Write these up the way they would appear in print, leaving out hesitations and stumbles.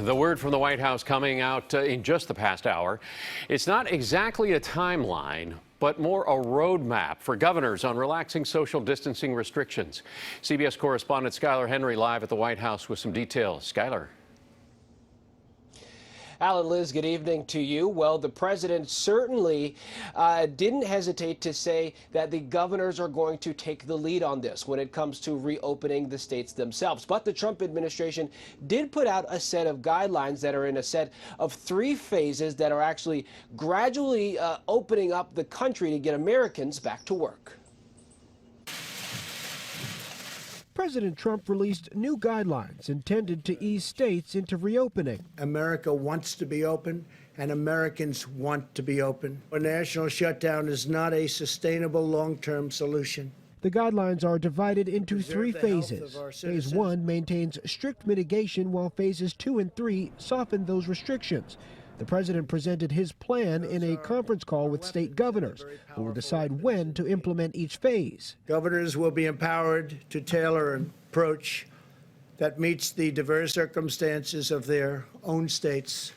The word from the White House coming out in just the past hour. It's not exactly a timeline, but more a roadmap for governors on relaxing social distancing restrictions. CBS correspondent Skyler Henry live at the White House with some details. Skyler. Alan, Liz, good evening to you. Well, the president certainly didn't hesitate to say that the governors are going to take the lead on this when it comes to reopening the states themselves. But the Trump administration did put out a set of guidelines that are in a set of 3 phases that are actually gradually opening up the country to get Americans back to work. President Trump released new guidelines intended to ease states into reopening. America wants to be open, and Americans want to be open. A national shutdown is not a sustainable long-term solution. The guidelines are divided into 3 phases. Phase 1 maintains strict mitigation, while phases 2 and 3 soften those restrictions. The president presented his plan in a conference call with state governors, who will decide when to implement each phase. Governors will be empowered to tailor an approach that meets the diverse circumstances of their own states.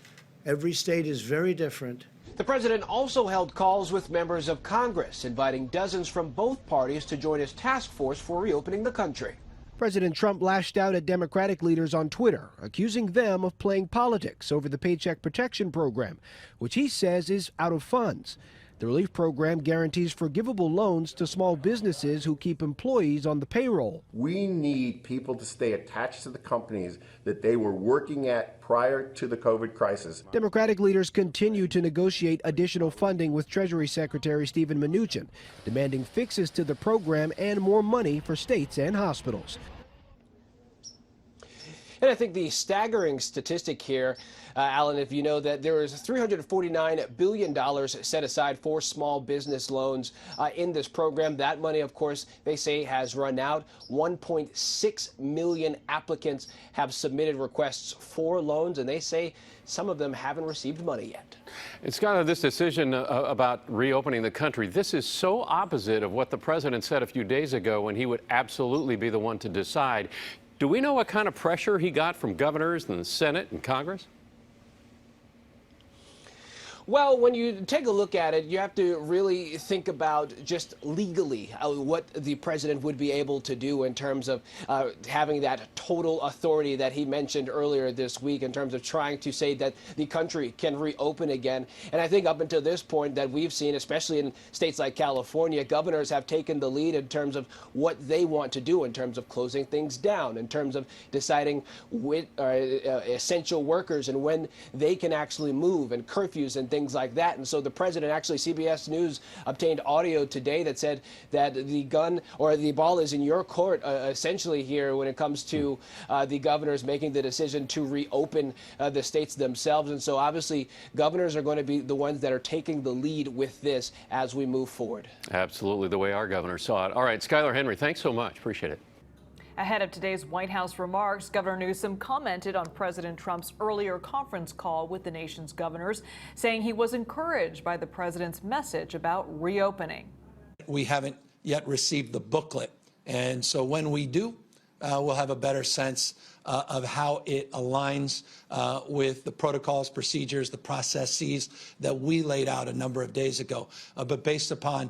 Every state is very different. The president also held calls with members of Congress, inviting dozens from both parties to join his task force for reopening the country. President Trump lashed out at Democratic leaders on Twitter, accusing them of playing politics over the Paycheck Protection Program, which he says is out of funds. The relief program guarantees forgivable loans to small businesses who keep employees on the payroll. We need people to stay attached to the companies that they were working at prior to the COVID crisis. Democratic leaders continue to negotiate additional funding with Treasury Secretary Steven Mnuchin, demanding fixes to the program and more money for states and hospitals. And I think the staggering statistic here, Alan, if you know that there is $349 billion set aside for small business loans in this program. That money, of course, they say has run out. 1.6 million applicants have submitted requests for loans, and they say some of them haven't received money yet. It's kind of this decision about reopening the country. This is so opposite of what the president said a few days ago when he would absolutely be the one to decide. Do we know what kind of pressure he got from governors and the Senate and Congress? Well, when you take a look at it, you have to really think about just legally what the president would be able to do in terms of having that total authority that he mentioned earlier this week in terms of trying to say that the country can reopen again. And I think up until this point that we've seen, especially in states like California, governors have taken the lead in terms of what they want to do in terms of closing things down, in terms of deciding with essential workers and when they can actually move, and curfews and things like that. And so the president, actually, CBS News obtained audio today that said that the gun or the ball is in your court, essentially, here when it comes to the governors making the decision to reopen the states themselves. And so obviously governors are going to be the ones that are taking the lead with this as we move forward. Absolutely, the way our governor saw it. All right, Skyler Henry, thanks so much. Appreciate it. Ahead of today's White House remarks, Governor Newsom commented on President Trump's earlier conference call with the nation's governors, saying he was encouraged by the president's message about reopening. We haven't yet received the booklet, and so when we do, we'll have a better sense of how it aligns with the protocols, procedures, the processes that we laid out a number of days ago. But based upon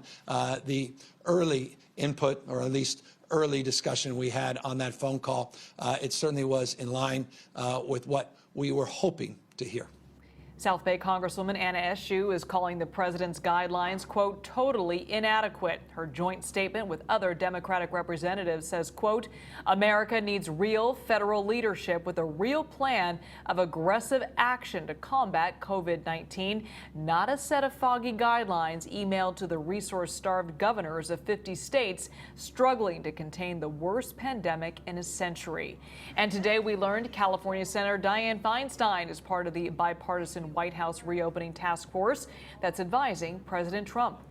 the early input, or at least early discussion we had on that phone call, it certainly was in line with what we were hoping to hear. South Bay Congresswoman Anna Eshoo is calling the president's guidelines, quote, totally inadequate. Her joint statement with other Democratic representatives says, quote, America needs real federal leadership with a real plan of aggressive action to combat COVID-19, not a set of foggy guidelines emailed to the resource-starved governors of 50 states struggling to contain the worst pandemic in a century. And today we learned California Senator Dianne Feinstein is part of the bipartisan White House reopening task force that's advising President Trump.